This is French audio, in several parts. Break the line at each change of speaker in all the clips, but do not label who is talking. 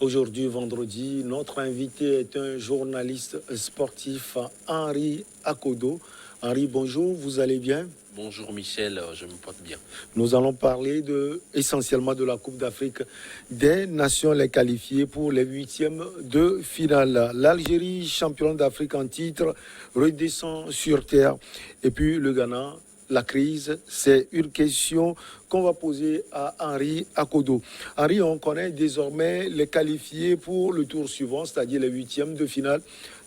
Aujourd'hui, vendredi, notre invité est un journaliste sportif, Henri Akodo. Henri, bonjour, vous allez bien?
Bonjour Michel, je me porte bien.
Nous allons parler essentiellement de la Coupe d'Afrique des Nations, les qualifiées pour les huitièmes de finale. L'Algérie, championne d'Afrique en titre, redescend sur terre. Et puis le Ghana, la crise, c'est une question qu'on va poser à Henri Akodo. Henri, on connaît désormais les qualifiés pour le tour suivant, c'est-à-dire les huitièmes de finale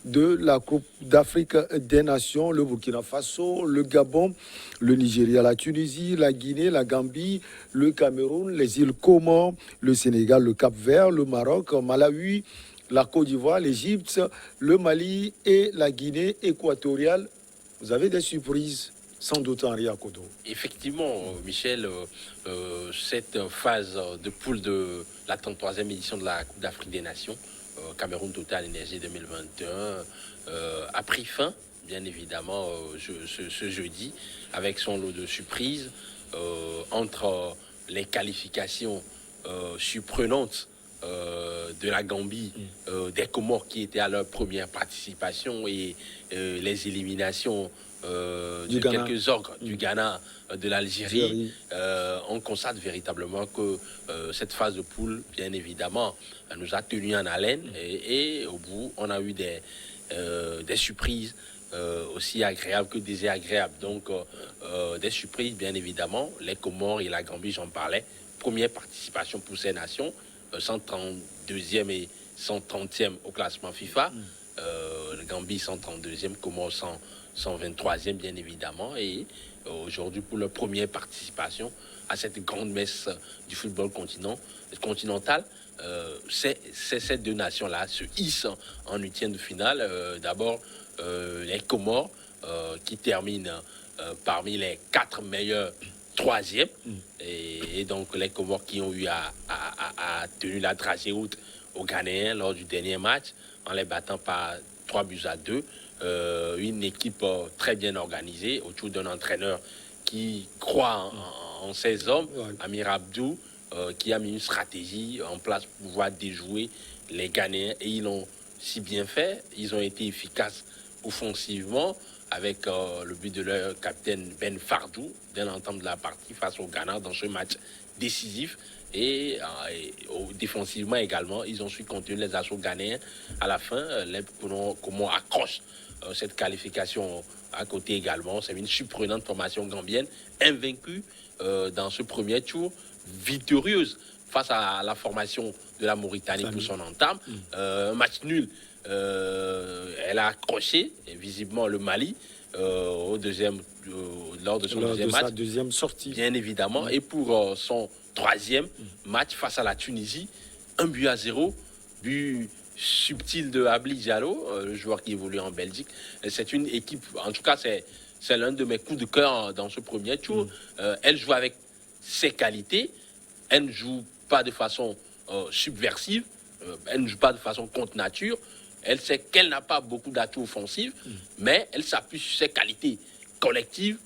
de la Coupe d'Afrique des Nations, le Burkina Faso, le Gabon, le Nigeria, la Tunisie, la Guinée, la Gambie, le Cameroun, les îles Comores, le Sénégal, le Cap-Vert, le Maroc, Malawi, la Côte d'Ivoire, l'Égypte, le Mali et la Guinée équatoriale. Vous avez des surprises, sans doute, Henri Akodo.
Effectivement, Michel, cette phase de poule de la 33e édition de la Coupe d'Afrique des Nations, Cameroun Total Énergie 2021, a pris fin, bien évidemment, ce jeudi, avec son lot de surprises, entre les qualifications surprenantes de la Gambie, des Comores qui étaient à leur première participation et les éliminations de quelques orgues du Ghana, de l'Algérie. On constate véritablement que cette phase de poule, bien évidemment, nous a tenus en haleine et au bout, on a eu des surprises aussi agréables que désagréables. Donc, des surprises, bien évidemment. Les Comores et la Gambie, j'en parlais. Première participation pour ces nations. 132e et 130e au classement FIFA. Le Gambie 132e, Comores 123e bien évidemment. Et aujourd'hui pour leur première participation à cette grande messe du football continental, ces deux nations-là se hissent en huitième de finale. D'abord les Comores qui terminent parmi les 4 meilleurs troisième et donc les Comores qui ont eu à tenir la dragée haute aux Ghanéens lors du dernier match en les battant par 3-2. Une équipe très bien organisée autour d'un entraîneur qui croit en ses hommes, Amir Abdou, qui a mis une stratégie en place pour pouvoir déjouer les Ghanéens et ils l'ont si bien fait. Ils ont été efficaces offensivement avec le but de leur capitaine Ben Fardou dès l'entame de la partie face au Ghana dans ce match décisif et défensivement également ils ont su contenir les assauts ghanéens. À la fin les Comores accrochent cette qualification à côté également. C'est une surprenante formation gambienne invaincue dans ce premier tour, victorieuse face à la formation de la Mauritanie pour son entame. Un match nul. Elle a accroché visiblement le Mali lors de son deuxième match,
sa deuxième sortie,
bien évidemment, et pour son troisième match face à la Tunisie, 1-0, but subtil de Abli Diallo, le joueur qui évolue en Belgique. C'est une équipe, en tout cas c'est l'un de mes coups de cœur dans ce premier tour. Elle joue avec ses qualités, elle ne joue pas de façon subversive, elle ne joue pas de façon contre nature. Elle sait qu'elle n'a pas beaucoup d'atouts offensifs, mais elle s'appuie sur ses qualités collectives,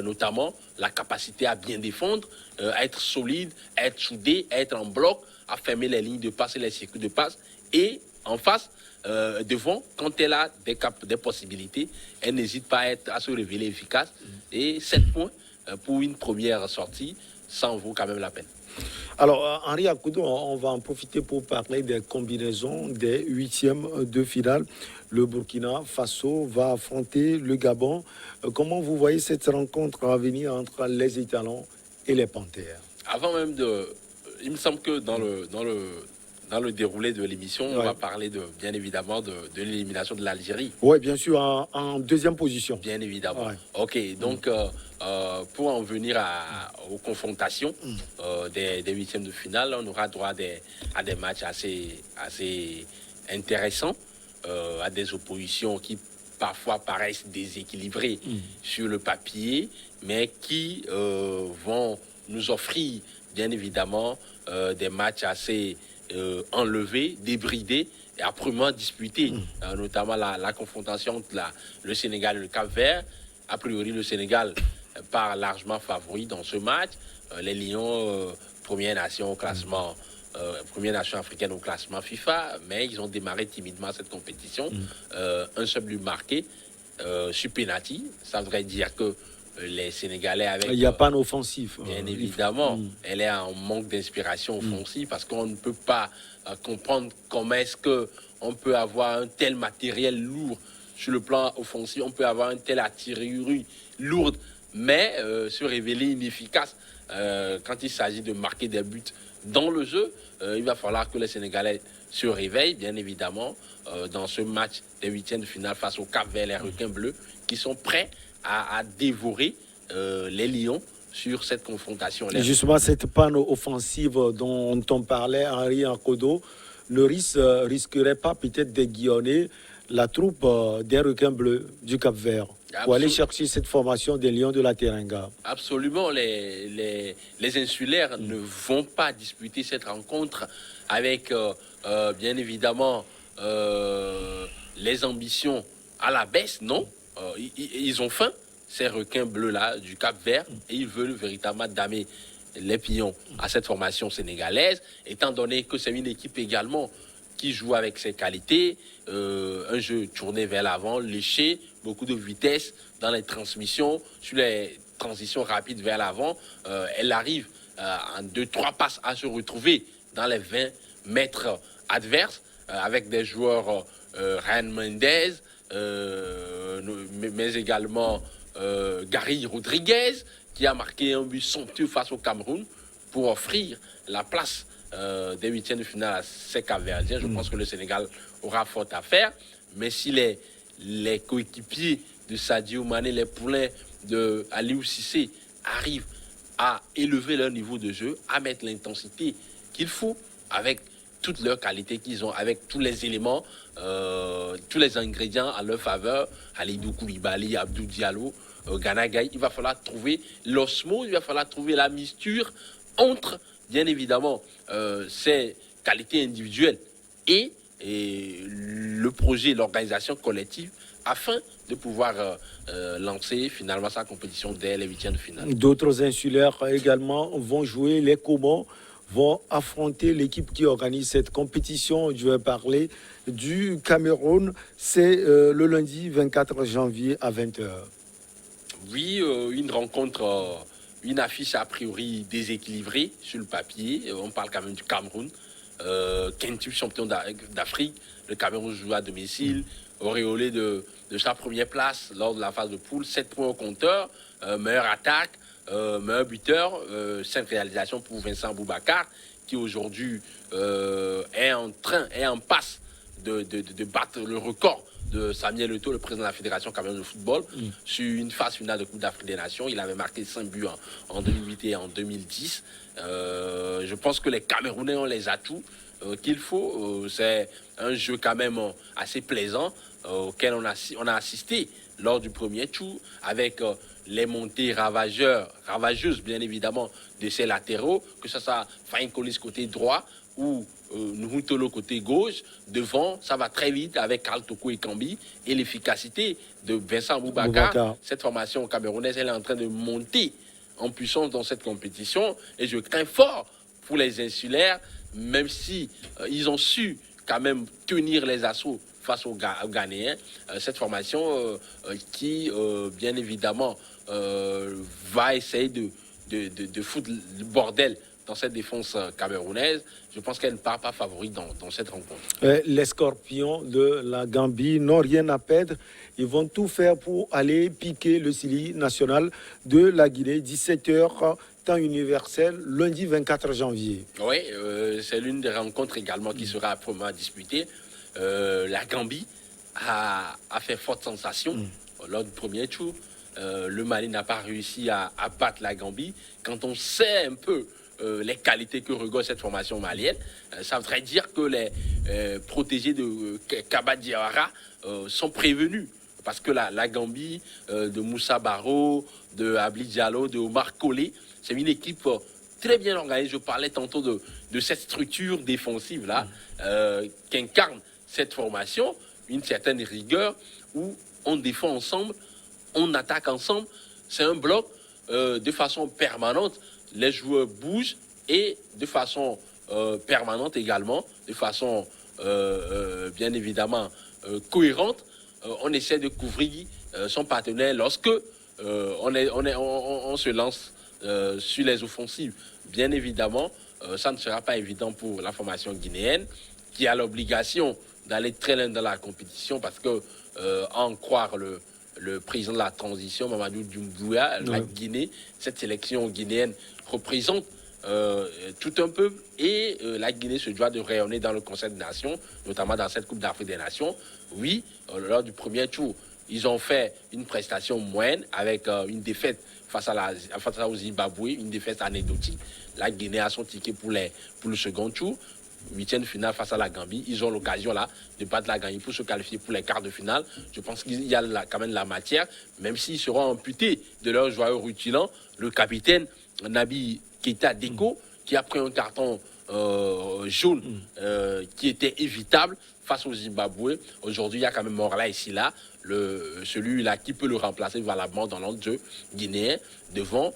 notamment la capacité à bien défendre, à être solide, à être soudé, à être en bloc, à fermer les lignes de passe et les circuits de passe. Et en face, devant, quand elle a des possibilités, elle n'hésite pas à se révéler efficace. Et 7 points pour une première sortie, ça en vaut quand même la peine.
Alors, Henri Akodo, on va en profiter pour parler des combinaisons des huitièmes de finale. Le Burkina Faso va affronter le Gabon. Comment vous voyez cette rencontre à venir entre les Étalons et les Panthères?
Avant même il me semble que dans le déroulé de l'émission, on va parler bien évidemment de l'élimination de l'Algérie.
Oui, bien sûr, en deuxième position.
Bien évidemment. Ok, donc pour en venir aux confrontations des huitièmes de finale, on aura droit à des matchs assez intéressants, à des oppositions qui parfois paraissent déséquilibrées sur le papier, mais qui vont nous offrir bien évidemment des matchs assez enlevés, débridés et âprement disputés, notamment la confrontation entre le Sénégal et le Cap-Vert. A priori, le Sénégal part largement favori dans ce match. Les Lions, première nation au classement première nation africaine au classement FIFA, mais ils ont démarré timidement cette compétition. Un seul but marqué sur penalty. Ça voudrait dire que les Sénégalais avec...
Il n'y a pas d'offensif.
Bien évidemment, elle est en manque d'inspiration offensive parce qu'on ne peut pas comprendre comment est-ce qu'on peut avoir un tel matériel lourd sur le plan offensif, on peut avoir un tel artillerie lourde, mais se révéler inefficace quand il s'agit de marquer des buts dans le jeu. Il va falloir que les Sénégalais se réveillent, bien évidemment, dans ce match des huitièmes de finale face au Cap-Vert, les requins bleus, qui sont prêts à dévorer les lions sur cette confrontation.
Et justement, cette panne offensive dont on parlait, Henri Ankodo, le risquerait pas peut-être d'aiguillonner la troupe des requins bleus du Cap-Vert pour aller chercher cette formation des lions de la Teranga.
Absolument, les insulaires ne vont pas disputer cette rencontre avec, bien évidemment, les ambitions à la baisse, non. Ils ont faim, ces requins bleus-là du Cap-Vert, et ils veulent véritablement damer les pions à cette formation sénégalaise, étant donné que c'est une équipe également qui joue avec ses qualités, un jeu tourné vers l'avant, léché, beaucoup de vitesse dans les transmissions, sur les transitions rapides vers l'avant. Elle arrive en 2-3 passes à se retrouver dans les 20 mètres adverses, avec des joueurs Ryan Mendez, mais également Gary Rodriguez, qui a marqué un but somptueux face au Cameroun pour offrir la place des huitièmes de finale à ces Cap-Verdiens. Je pense que le Sénégal aura faute à faire, mais si les coéquipiers de Sadio Mané, les poulains de Aliou Cissé arrivent à élever leur niveau de jeu, à mettre l'intensité qu'il faut avec toutes leurs qualités qu'ils ont, avec tous les éléments, tous les ingrédients à leur faveur, Halidou Koulibaly, Abdou Diallo, Gana Gueye, il va falloir trouver l'osmose, il va falloir trouver la misture entre, bien évidemment, ces qualités individuelles et le projet, l'organisation collective, afin de pouvoir lancer finalement sa compétition dès les huitièmes de finale.
D'autres insulaires également vont jouer. Les Comores vont affronter l'équipe qui organise cette compétition. Je vais parler du Cameroun. C'est le lundi 24 janvier à 20h.
Oui, une rencontre, une affiche a priori déséquilibrée sur le papier. On parle quand même du Cameroun. Quintuple champion d'Afrique. Le Cameroun joue à domicile, auréolé de sa première place lors de la phase de poule. 7 points au compteur, meilleure attaque, meilleur buteur, 5 réalisations pour Vincent Boubacar, qui aujourd'hui est en passe de battre le record de Samuel Eto'o, le président de la Fédération camerounaise de football, sur une phase finale de Coupe d'Afrique des Nations. Il avait marqué 5 buts en 2008 et en 2010. Je pense que les Camerounais ont les atouts qu'il faut. C'est un jeu quand même assez plaisant auquel on a assisté lors du premier tour, avec les montées ravageuses bien évidemment de ces latéraux, que ce soit Fahim Kolis côté droit ou Nuhutolo côté gauche. Devant, ça va très vite avec Karl Toko et Kambi, et l'efficacité de Vincent Boubacar. Cette formation camerounaise, elle est en train de monter en puissance dans cette compétition, et je crains fort pour les insulaires, même si ils ont su quand même tenir les assauts face aux Ghanéens. Cette formation qui, bien évidemment, va essayer de foutre le bordel dans cette défense camerounaise. Je pense qu'elle ne part pas favorite dans cette rencontre.
Les Scorpions de la Gambie n'ont rien à perdre. Ils vont tout faire pour aller piquer le Sili national de la Guinée. 17h, temps universel, lundi 24 janvier.
Oui, c'est l'une des rencontres également qui sera probablement disputée. La Gambie a fait forte sensation lors du premier tour. Le Mali n'a pas réussi à battre la Gambie. Quand on sait un peu les qualités que regorge cette formation malienne, ça voudrait dire que les protégés de Kaba Diawara sont prévenus. Parce que la Gambie, de Moussa Barrow, de Abli Diallo, de Omar Collé, c'est une équipe très bien organisée. Je parlais tantôt de cette structure défensive-là qu'incarne cette formation, une certaine rigueur où on défend ensemble, on attaque ensemble. C'est un bloc de façon permanente. Les joueurs bougent et de façon permanente également, de façon bien évidemment cohérente. On essaie de couvrir son partenaire lorsque on se lance sur les offensives. Bien évidemment, ça ne sera pas évident pour la formation guinéenne qui a l'obligation d'aller très loin dans la compétition parce que, à en croire le président de la transition, Mamadou Doumbouya, la Guinée, cette sélection guinéenne représente tout un peuple et la Guinée se doit de rayonner dans le Conseil des Nations, notamment dans cette Coupe d'Afrique des Nations. Oui, lors du premier tour, ils ont fait une prestation moyenne avec une défaite face au Zimbabwe, une défaite anecdotique. La Guinée a son ticket pour le second tour. 8e finale face à la Gambie. Ils ont l'occasion là de battre la Gambie pour se qualifier pour les quarts de finale. Je pense qu'il y a quand même la matière, même s'ils seront amputés de leurs joueurs rutilants. Le capitaine Nabi Keita Deko, qui a pris un carton jaune qui était évitable face au Zimbabwe. Aujourd'hui, il y a quand même Morla ici là, celui-là qui peut le remplacer valablement dans l'enjeu guinéen devant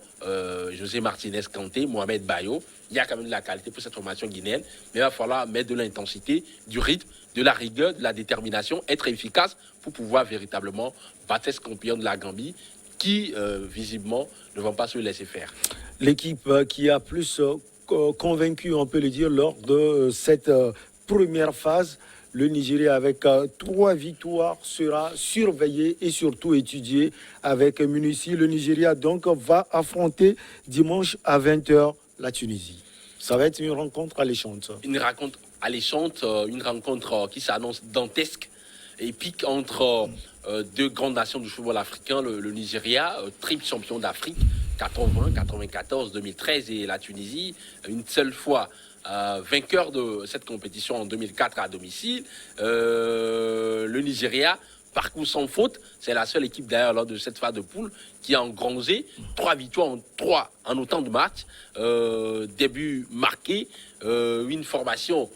José Martinez Kanté, Mohamed Bayo. Il y a quand même de la qualité pour cette formation guinéenne, mais il va falloir mettre de l'intensité, du rythme, de la rigueur, de la détermination, être efficace pour pouvoir véritablement battre ce champion de la Gambie qui, visiblement, ne vont pas se laisser faire.
L'équipe qui a plus convaincu, on peut le dire, lors de cette première phase, le Nigeria avec 3 victoires sera surveillé et surtout étudié avec minutie. Le Nigeria donc va affronter dimanche à 20h la Tunisie. Ça va être une rencontre alléchante.
Une rencontre alléchante, une rencontre qui s'annonce dantesque, épique entre deux grandes nations du football africain, le Nigeria, triple champion d'Afrique, 80, 94, 2013 et la Tunisie, une seule fois vainqueur de cette compétition en 2004 à domicile. Le Nigeria, parcours sans faute, c'est la seule équipe d'ailleurs lors de cette phase de poule qui a engrangé 3 victoires en autant de matchs, début marqué, une formation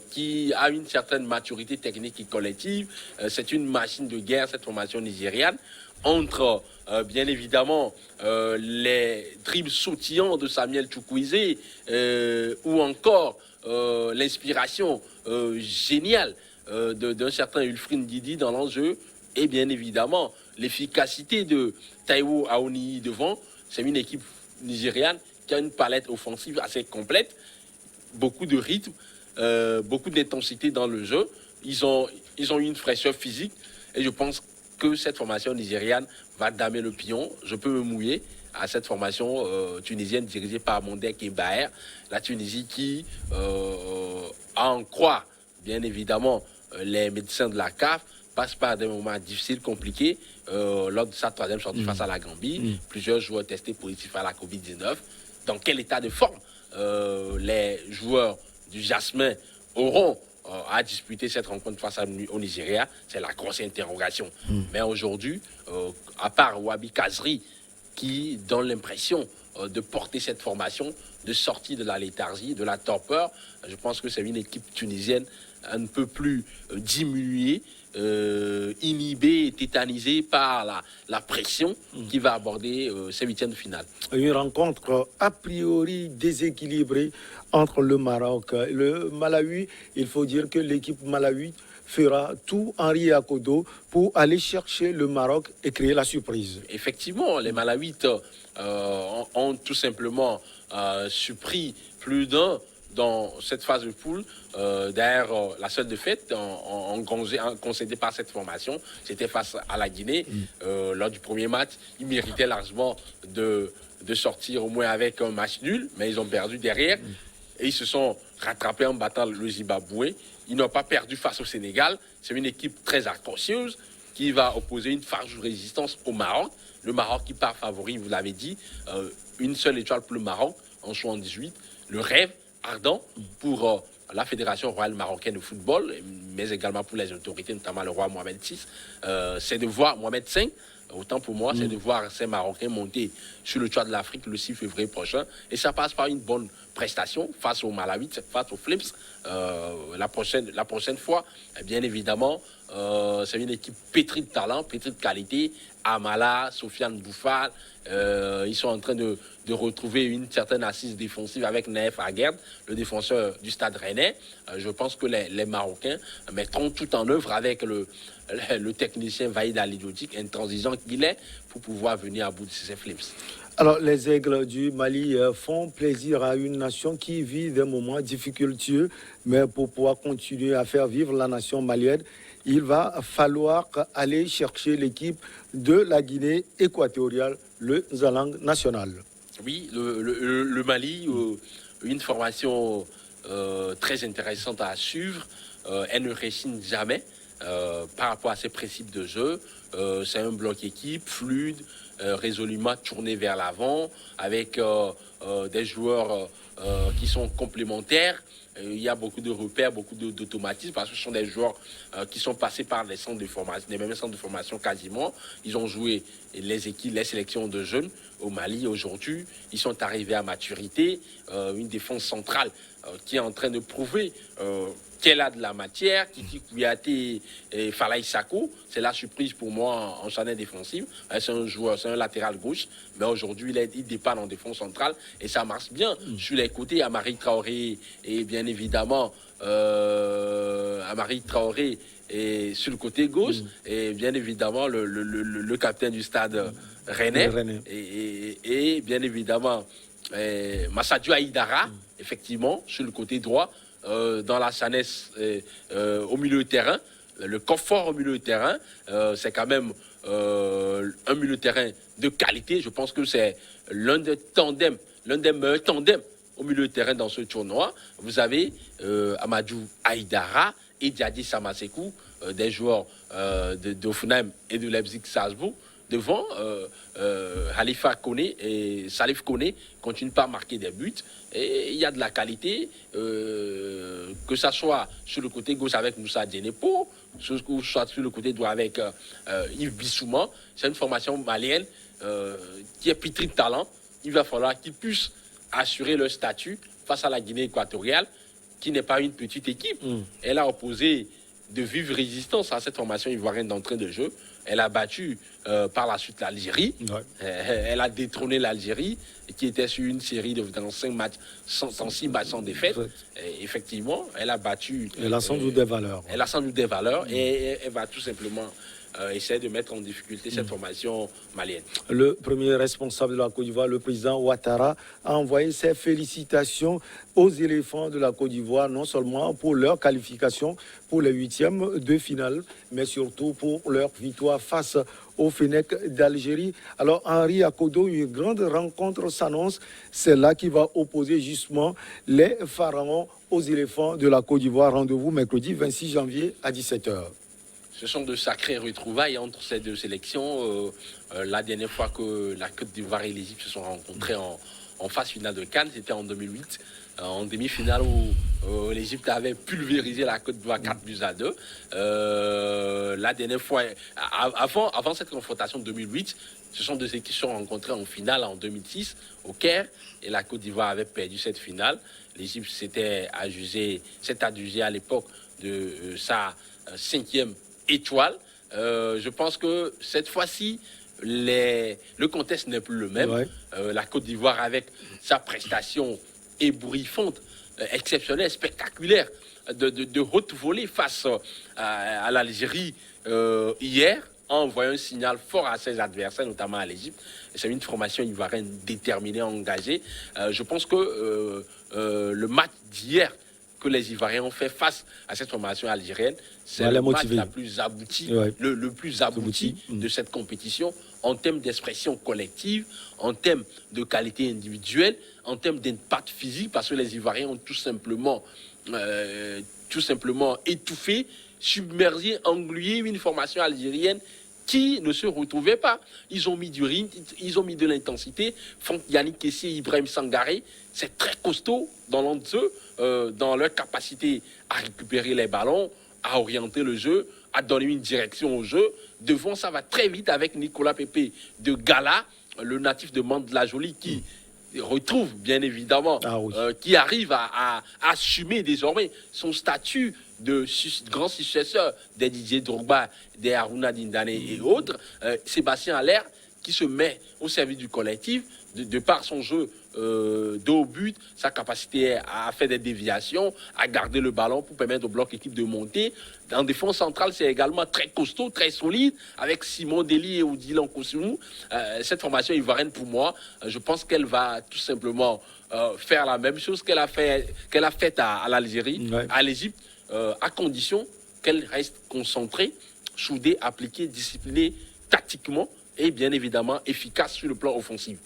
qui a une certaine maturité technique et collective. C'est une machine de guerre, cette formation nigériane, entre bien évidemment les dribbles sautillants de Samuel Chukwueze ou encore l'inspiration géniale d'un certain Ulfrin Didi dans l'enjeu et bien évidemment l'efficacité de Taiwo Aoni devant. C'est une équipe nigériane qui a une palette offensive assez complète, beaucoup de rythme, beaucoup d'intensité dans le jeu. Ils ont eu une fraîcheur physique et je pense que cette formation nigériane va damer le pion. Je peux me mouiller à cette formation tunisienne dirigée par Mondek et Baer. La Tunisie qui, à en croire, bien évidemment, les médecins de la CAF, passe par des moments difficiles, compliqués. Lors de sa 3e sortie face à la Gambie, plusieurs joueurs testés positifs à la Covid-19. Dans quel état de forme les joueurs du Jasmin auront à disputer cette rencontre face au Nigeria? C'est la grosse interrogation. Mais aujourd'hui, à part Wabi Kazri, qui donne l'impression de porter cette formation, de sortir de la léthargie, de la torpeur, je pense que c'est une équipe tunisienne un peu plus diminuée, inhibée et tétanisée par la pression qui va aborder ces 8e de finale.
Une rencontre a priori déséquilibrée entre le Maroc et le Malawi. Il faut dire que l'équipe Malawi fera tout Henri Akodo pour aller chercher le Maroc et créer la surprise.
Effectivement, les Malawites ont tout simplement surpris plus d'un dans cette phase de poule. D'ailleurs, la seule défaite concédée par cette formation, c'était face à la Guinée. Lors du premier match, ils méritaient largement de sortir au moins avec un match nul, mais ils ont perdu derrière. Et ils se sont rattrapés en battant le Zimbabwe. Ils n'ont pas perdu face au Sénégal. C'est une équipe très accrocheuse qui va opposer une farouche résistance au Maroc. Le Maroc qui part favori, vous l'avez dit, une seule étoile pour le Maroc en 78. Le rêve ardent pour la Fédération royale marocaine de football, mais également pour les autorités, notamment le roi Mohamed VI, c'est de voir Mohamed V Autant pour moi, c'est de voir ces Marocains monter sur le toit de l'Afrique le 6 février prochain. Et ça passe par une bonne prestation face aux Malawites, face aux Flips. La prochaine fois, bien évidemment, c'est une équipe pétrie de talent, pétrie de qualité. Amala, Sofiane Bouffal, ils sont en train de retrouver une certaine assise défensive avec Naef Aguerd, le défenseur du Stade Rennais. Je pense que les Marocains mettront tout en œuvre avec le technicien Vaïd Alidiotik, intransigeant qu'il est, pour pouvoir venir à bout de ces flips.
Alors, les aigles du Mali font plaisir à une nation qui vit des moments difficultueux, mais pour pouvoir continuer à faire vivre la nation malienne, il va falloir aller chercher l'équipe de la Guinée équatoriale, le Zalang national.
Oui, le Mali, une formation très intéressante à suivre. Elle ne résigne jamais par rapport à ses principes de jeu. C'est un bloc équipe fluide, résolument tourné vers l'avant, avec des joueurs qui sont complémentaires. Il y a beaucoup de repères, beaucoup d'automatismes, parce que ce sont des joueurs qui sont passés par les centres de formation, les mêmes centres de formation quasiment. Ils ont joué les sélections de jeunes au Mali aujourd'hui. Ils sont arrivés à maturité. Une défense centrale qui est en train de prouver qu'elle a de la matière. Kiki Kouyaté et Falaï Sako, c'est la surprise pour moi en charnière défensive. C'est un joueur, c'est un latéral gauche, mais aujourd'hui il dépanne en défense centrale et ça marche bien. Sur les côtés, Amari Traoré et bien évidemment Amari Traoré et sur le côté gauche et bien évidemment le capitaine du Stade Rennais et bien évidemment Massadio Aïdara, effectivement, sur le côté droit, dans la Sanès au milieu de terrain, le confort au milieu de terrain, c'est quand même un milieu de terrain de qualité. Je pense que c'est l'un des meilleurs tandems au milieu de terrain dans ce tournoi. Vous avez Amadou Aïdara et Diadi Samasekou, des joueurs d'Offenheim et de Leipzig-Salzbourg. Devant, Khalifa Koné et Salif Koné continuent par marquer des buts. Et il y a de la qualité, que ça soit sur le côté gauche avec Moussa Djenepo, soit sur le côté droit avec Yves Bissouma. C'est une formation malienne qui est pétrie de talent. Il va falloir qu'ils puissent assurer leur statut face à la Guinée équatoriale, qui n'est pas une petite équipe. Elle a opposé de vive résistance à cette formation ivoirienne d'entrée de jeu. Elle a battu par la suite l'Algérie. Ouais. Elle a détrôné l'Algérie, qui était sur une série de 6 matchs sans défaite. Ouais. Effectivement, elle a battu.
Elle a sans doute des valeurs.
Elle a sans doute des valeurs et elle va tout simplement essayer de mettre en difficulté cette formation malienne.
Le premier responsable de la Côte d'Ivoire, le président Ouattara, a envoyé ses félicitations aux éléphants de la Côte d'Ivoire, non seulement pour leur qualification pour les 8e de finale, mais surtout pour leur victoire face au Fennec d'Algérie. Alors Henri Akodo, une grande rencontre s'annonce, c'est là qui va opposer justement les pharaons aux éléphants de la Côte d'Ivoire. Rendez-vous mercredi 26 janvier à 17h.
Ce sont de sacrées retrouvailles entre ces deux sélections. La dernière fois que la Côte d'Ivoire et l'Égypte se sont rencontrés en phase finale de Cannes, c'était en 2008. En demi-finale où l'Égypte avait pulvérisé la Côte d'Ivoire 4-2. La dernière fois, avant cette confrontation de 2008, ce sont deux équipes qui se sont rencontrées en finale en 2006 au Caire. Et la Côte d'Ivoire avait perdu cette finale. L'Égypte s'était adjugé à l'époque de sa 5e étoile. Je pense que cette fois-ci, le contexte n'est plus le même. Ouais. La Côte d'Ivoire, avec sa prestation ébouriffante, exceptionnelle, spectaculaire, de haute volée face à l'Algérie hier, en envoyant un signal fort à ses adversaires, notamment à l'Égypte. C'est une formation ivoirienne déterminée, engagée. Je pense que le match d'hier que les Ivoiriens ont fait face à cette formation algérienne, c'est le match la plus abouti, le plus abouti de cette compétition en termes d'expression collective, en termes de qualité individuelle, en termes d'impact physique, parce que les Ivoiriens ont tout simplement étouffé, submergé, englué une formation algérienne qui ne se retrouvait pas. Ils ont mis du rythme, ils ont mis de l'intensité. Yannick Kessié, Ibrahim Sangaré, c'est très costaud dans l'un d'eux, dans leur capacité à récupérer les ballons, à orienter le jeu, à donner une direction au jeu. Devant, ça va très vite avec Nicolas Pepe de Gala, le natif de Mantes-la-Jolie, qui retrouve bien évidemment, qui arrive à assumer désormais son statut de grand successeur des Didier Drogba, des Haruna Dindane et autres. Sébastien Haller qui se met au service du collectif de par son jeu de haut but, sa capacité à faire des déviations, à garder le ballon pour permettre au bloc équipe de monter. En défense centrale, c'est également très costaud, très solide, avec Simon Deli et Odilon Kosoumou. Cette formation ivoirienne, pour moi, je pense qu'elle va tout simplement faire la même chose qu'elle a faite à l'Algérie, à l'Égypte, à condition qu'elle reste concentrée, soudée, appliquée, disciplinée tactiquement et bien évidemment efficace sur le plan offensif.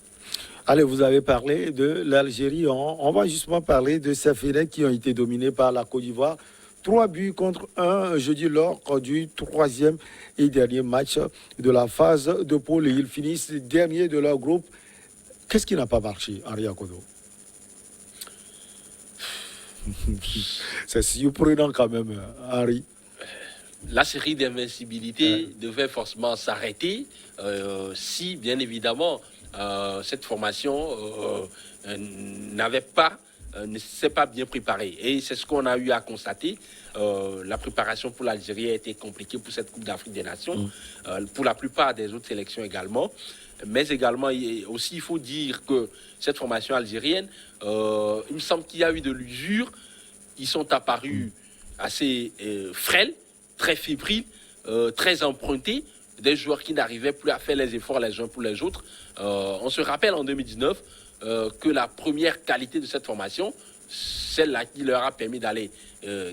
Allez, vous avez parlé de l'Algérie. On va justement parler de ces finales qui ont été dominées par la Côte d'Ivoire. 3 buts contre 1 jeudi lors du 3e et dernier match de la phase de poule. Ils finissent dernier de leur groupe. Qu'est-ce qui n'a pas marché, Henri Akodo? C'est surprenant quand même, Henri.
La série d'invincibilité devait forcément s'arrêter si, bien évidemment, cette formation ne s'est pas bien préparée. Et c'est ce qu'on a eu à constater. La préparation pour l'Algérie a été compliquée pour cette Coupe d'Afrique des Nations, pour la plupart des autres sélections également. Mais également, il faut dire que cette formation algérienne, il me semble qu'il y a eu de l'usure. Ils sont apparus assez frêles, très fébriles, très empruntés, des joueurs qui n'arrivaient plus à faire les efforts les uns pour les autres. On se rappelle en 2019 que la première qualité de cette formation, celle-là qui leur a permis d'aller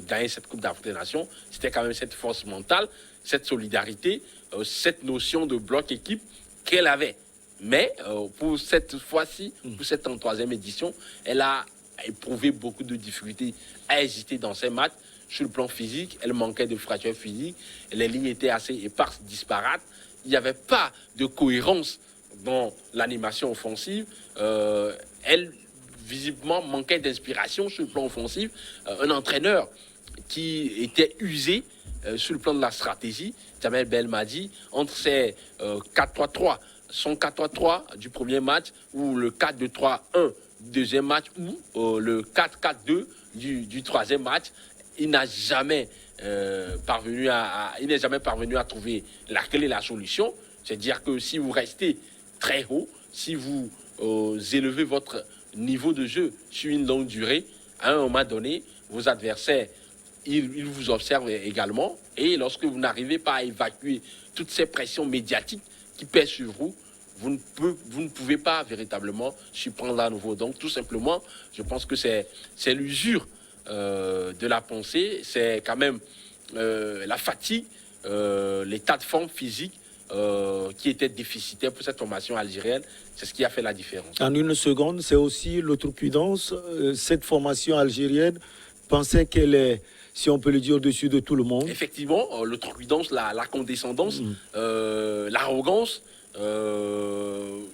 gagner cette Coupe d'Afrique des Nations, c'était quand même cette force mentale, cette solidarité, cette notion de bloc-équipe qu'elle avait. Mais pour cette fois-ci, pour cette 33e édition, elle a éprouvé beaucoup de difficultés à hésiter dans ses matchs. Sur le plan physique, elle manquait de fracture physique, les lignes étaient assez éparses, disparates, il n'y avait pas de cohérence dans l'animation offensive, elle visiblement manquait d'inspiration sur le plan offensif, un entraîneur qui était usé sur le plan de la stratégie, Jamel Belmadi, entre ses 4-3-3, son 4-3-3 du premier match ou le 4-2-3-1 du deuxième match ou le 4-4-2 du troisième match, il n'est jamais parvenu à trouver la clé, la solution. C'est-à-dire que si vous restez très haut, si vous élevez votre niveau de jeu sur une longue durée, à un moment donné, vos adversaires, ils vous observent également. Et lorsque vous n'arrivez pas à évacuer toutes ces pressions médiatiques qui pèsent sur vous, vous ne pouvez pas véritablement surprendre à nouveau. Donc, tout simplement, je pense que c'est l'usure de la pensée, c'est quand même la fatigue, l'état de forme physique qui était déficitaire pour cette formation algérienne. C'est ce qui a fait la différence. En
une seconde, c'est aussi l'outrecuidance. Cette formation algérienne pensait qu'elle est, si on peut le dire, au-dessus de tout le monde.
Effectivement, l'outrecuidance, la condescendance, l'arrogance, il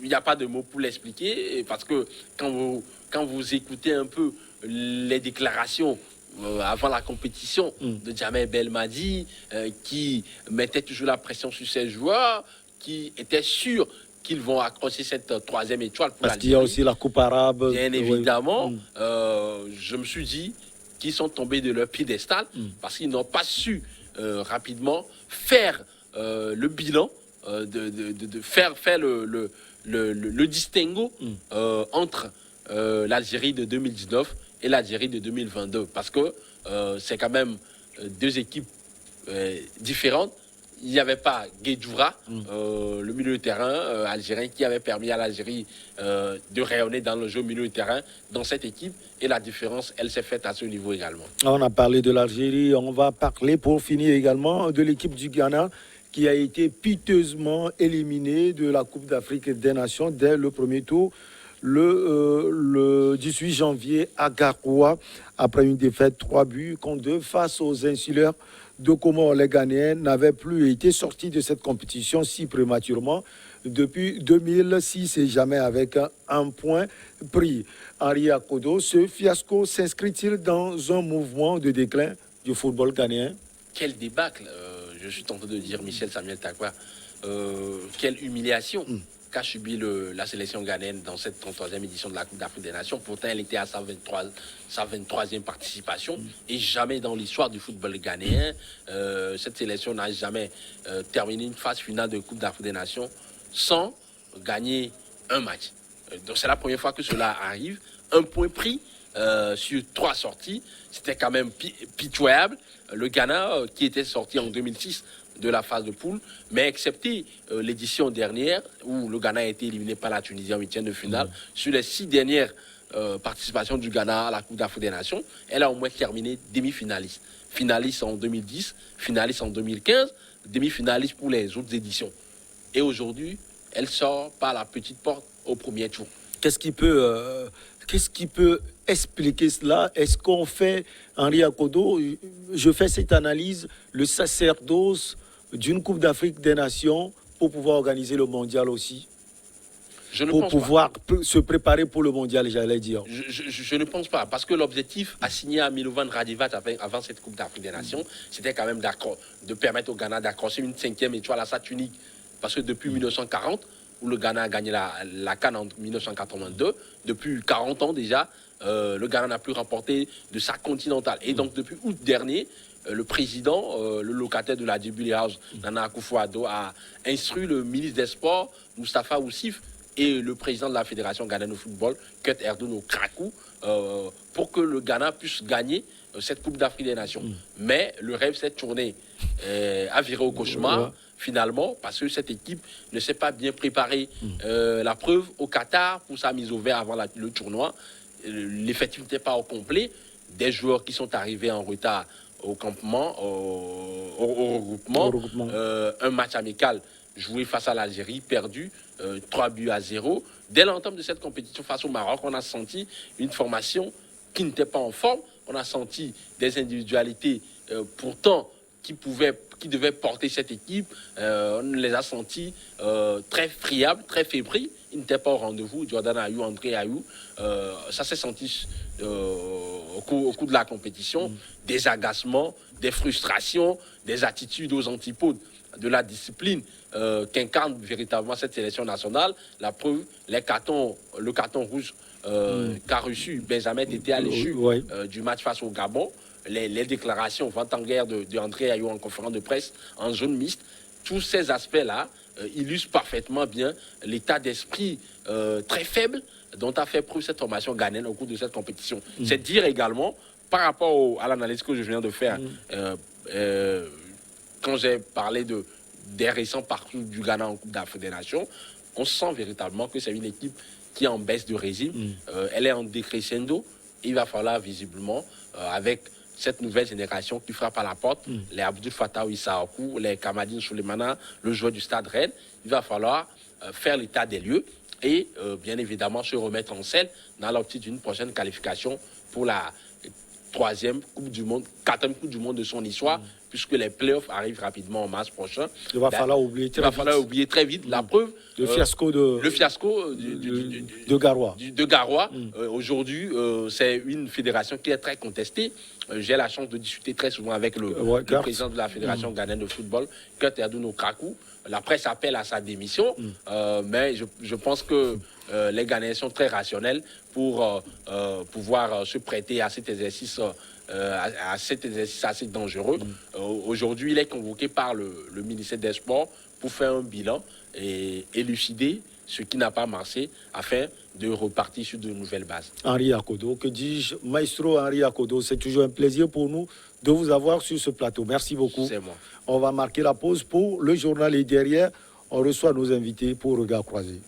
n'y a pas de mots pour l'expliquer, parce que quand vous écoutez un peu les déclarations avant la compétition de Jamel Belmadi, qui mettait toujours la pression sur ses joueurs, qui était sûr qu'ils vont accrocher cette 3e étoile pour
parce qu'il y a aussi la Coupe arabe.
Bien évidemment, je me suis dit qu'ils sont tombés de leur piédestal parce qu'ils n'ont pas su rapidement faire le bilan, de faire le distinguo entre l'Algérie de 2019 et l'Algérie de 2022, parce que c'est quand même deux équipes différentes. Il n'y avait pas Guedjoura, le milieu de terrain algérien, qui avait permis à l'Algérie de rayonner dans le jeu milieu de terrain dans cette équipe. Et la différence, elle s'est faite à ce niveau également.
On a parlé de l'Algérie, on va parler pour finir également de l'équipe du Ghana qui a été piteusement éliminée de la Coupe d'Afrique des Nations dès le premier tour. Le 18 janvier à Garoua, après une défaite 3 buts contre 2 face aux insulaires de Comores. Les Ghanéens n'avaient plus été sortis de cette compétition si prématurément depuis 2006 et jamais avec un point pris. Henri Akodo, ce fiasco s'inscrit-il dans un mouvement de déclin du football ghanéen?
quel débâcle, je suis tenté de dire Michel Samuel Takwa, quelle humiliation qu'a subi la sélection ghanéenne dans cette 33e édition de la Coupe d'Afrique des Nations. Pourtant, elle était à sa 23e participation et jamais dans l'histoire du football ghanéen, cette sélection n'a jamais terminé une phase finale de Coupe d'Afrique des Nations sans gagner un match. Donc c'est la première fois que cela arrive. Un point pris sur 3 sorties, c'était quand même pitoyable. Le Ghana qui était sorti en 2006 de la phase de poule, mais excepté l'édition dernière où le Ghana a été éliminé par la Tunisie en 8e de finale, sur les 6 dernières participations du Ghana à la Coupe d'Afrique des Nations, elle a au moins terminé demi-finaliste. Finaliste en 2010, finaliste en 2015, demi-finaliste pour les autres éditions. Et aujourd'hui, elle sort par la petite porte au premier tour.
Qu'est-ce qui peut expliquer cela? Est-ce qu'on fait, Henri Akodo, je fais cette analyse, le sacerdoce d'une Coupe d'Afrique des Nations pour pouvoir organiser le mondial aussi? Pour pouvoir se préparer pour le mondial, j'allais dire.
Je ne pense pas, parce que l'objectif assigné à Milovan Radivat avant cette Coupe d'Afrique des Nations, c'était quand même de permettre au Ghana d'accrocher une 5e étoile à sa tunique. Parce que depuis 1940, où le Ghana a gagné la CAN en 1982, depuis 40 ans déjà, le Ghana n'a plus remporté de sa continentale. Et donc depuis août dernier, le président, le locataire de la Jubilee House, Nana Akufo-Addo, a instruit le ministre des Sports, Moustapha Oussif, et le président de la Fédération ghanéenne de football, Kurt Erdun Krakou, pour que le Ghana puisse gagner cette Coupe d'Afrique des Nations. Mais le rêve s'est tourné, a viré au cauchemar, finalement, parce que cette équipe ne s'est pas bien préparée. La preuve, au Qatar, pour sa mise au vert avant le tournoi, l'effectif n'était pas au complet. Des joueurs qui sont arrivés en retard au campement, au regroupement. Un match amical joué face à l'Algérie, perdu 3-0. Dès l'entame de cette compétition face au Maroc, on a senti une formation qui n'était pas en forme. On a senti des individualités pourtant qui devaient porter cette équipe. On les a sentis très friables, très fébriles. Ils n'étaient pas au rendez-vous. Jordan Ayew, André Ayew. Ça s'est senti au cours de la compétition. Des agacements, des frustrations, des attitudes aux antipodes de la discipline qu'incarne véritablement cette sélection nationale. La preuve, le carton rouge qu'a reçu Benjamin Tété à l'issue du match face au Gabon, les déclarations vent en guerre de André Ayew en conférence de presse en zone mixte, tous ces aspects-là illustrent parfaitement bien l'état d'esprit très faible dont a fait preuve cette formation ghanéenne au cours de cette compétition. C'est dire également, par rapport à l'analyse que je viens de faire, quand j'ai parlé des récents parcours du Ghana en Coupe d'Afrique des Nations, on sent véritablement que c'est une équipe qui est en baisse de régime. Elle est en décrescendo. Il va falloir visiblement, avec cette nouvelle génération qui frappe à la porte, les Abdou Fattah Issahakou, les Kamadine Souleymana, le joueur du Stade Rennes, il va falloir faire l'état des lieux et bien évidemment se remettre en scène dans l'optique d'une prochaine qualification pour la 3e Coupe du Monde, 4e Coupe du Monde de son histoire, puisque les playoffs arrivent rapidement en mars prochain.
Il va falloir oublier
très vite. La preuve,
le fiasco de Garoua.
De Garoua. Aujourd'hui, c'est une fédération qui est très contestée. J'ai la chance de discuter très souvent avec le président de la Fédération ghanéenne de football, Kurt Erdun Krakou. La presse appelle à sa démission, mais je pense que les Ghanéens sont très rationnels pour pouvoir se prêter à cet exercice assez dangereux. Aujourd'hui, il est convoqué par le ministère des Sports pour faire un bilan et élucider ce qui n'a pas marché afin de repartir sur de nouvelles bases.
Henri Akodo, que dis-je, Maestro Henri Akodo, c'est toujours un plaisir pour nous de vous avoir sur ce plateau. Merci beaucoup.
C'est moi.
On va marquer la pause pour le journal et derrière, on reçoit nos invités pour Regard Croisé.